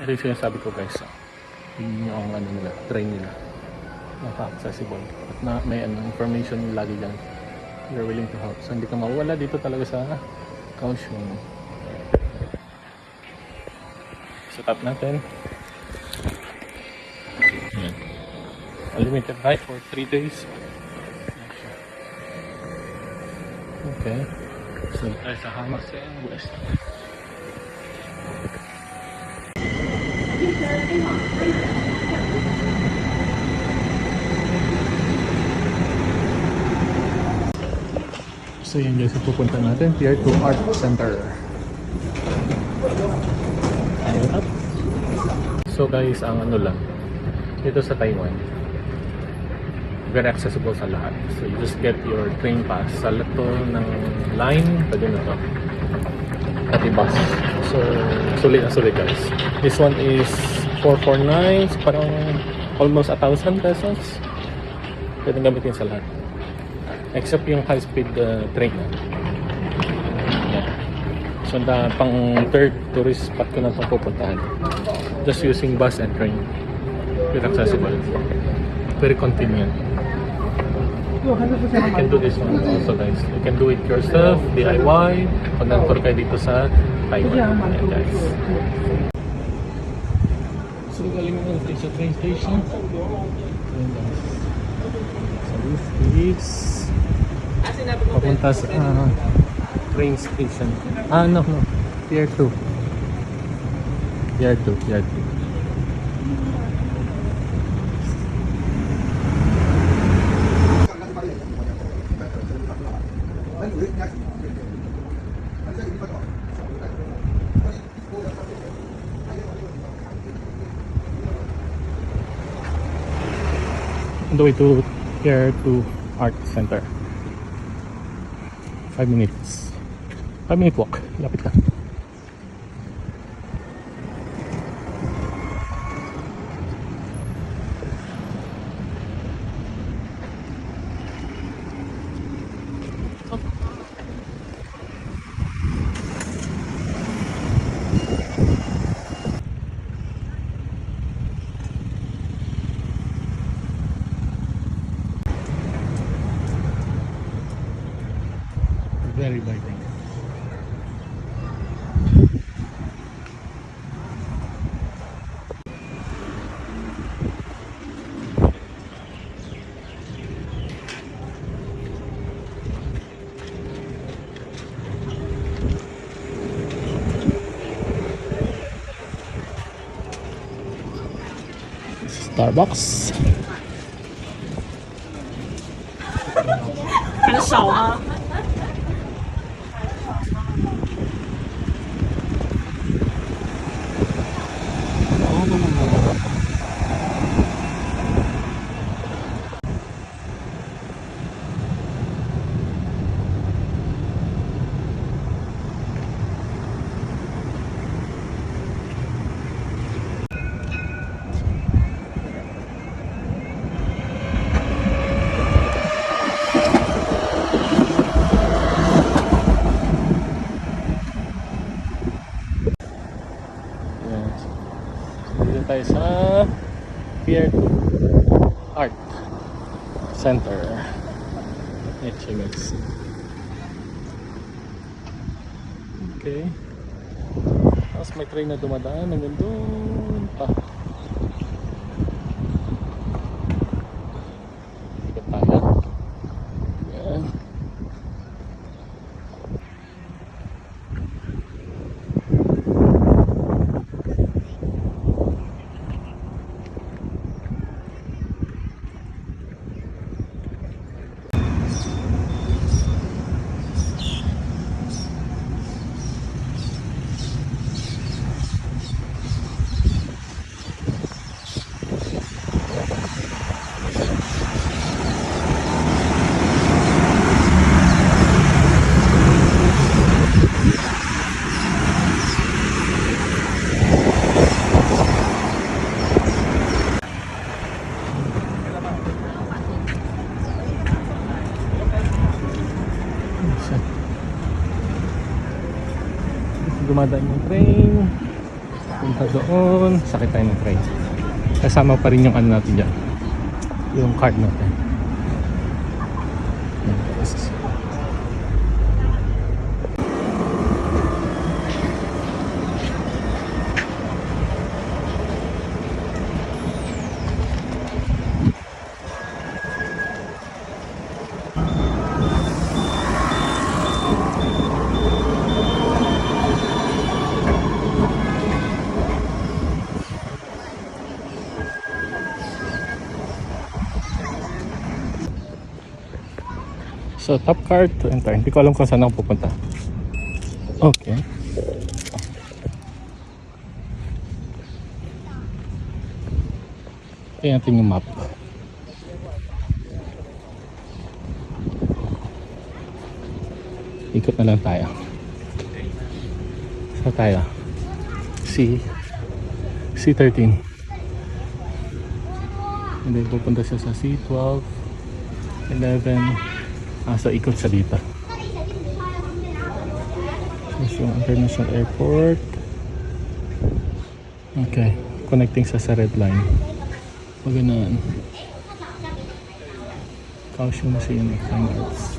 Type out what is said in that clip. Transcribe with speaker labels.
Speaker 1: Ito yung sinasabi ko guys. Yun yung ano nila, train nila. Naka-accessible. At may information lagi dyan. You're willing to help. So hindi ka mawala dito talaga sa Kaohsiung. So tap natin. Ayan. Unlimited ride for 3 days. Okay. So tayo sa Hamasen West. So yun guys, pupunta natin Pier 2 Art Center. So guys, ang ano lang dito sa Taiwan, very accessible sa lahat. So you just get your train pass sa lato ng line, pwede na to pati bus. So sulit na sulit guys. This one is 449, parang almost 1,000 pesos. Pwede gamitin sa lahat except yung high speed train na. Yeah. So pang third tourist spot ko na itong pupuntahan, just using bus and train. Very accessible, very convenient. You can do this one also guys. You can do it yourself, DIY, pag nag-tour kayo dito sa Taiwan. Ayan guys. So galing mo sa train station. Ayan guys. So this is papunta sa train station. No. Pier 2. Pier 2. On the way to Pier 2 Art Center. 5 minutes. 5-minute walk. Lapit ka. Very vibrant. Starbucks.
Speaker 2: 很少吗？
Speaker 1: Dito tayo sa Pier 2 Art Center. HMX. Okay. Tapos may train na dumadaan hanggang doon pa. Ikot tayo. Yan. dumadaan yung train. Punta doon, sakit tayo ng train. Kasama pa rin yung ano natin dyan. Yung card natin. Yan, guys. So, top card to enter. Hindi ko alam kung saan ako pupunta. Okay. Tingnan natin yung map. Ikot na lang tayo. Saan tayo? C13. And then pupunta siya sa C12, 11. So ikot siya dito. This yung International Airport. Okay, connecting sa red line. Paganoon. Kaohsiung Museum of Fine Arts.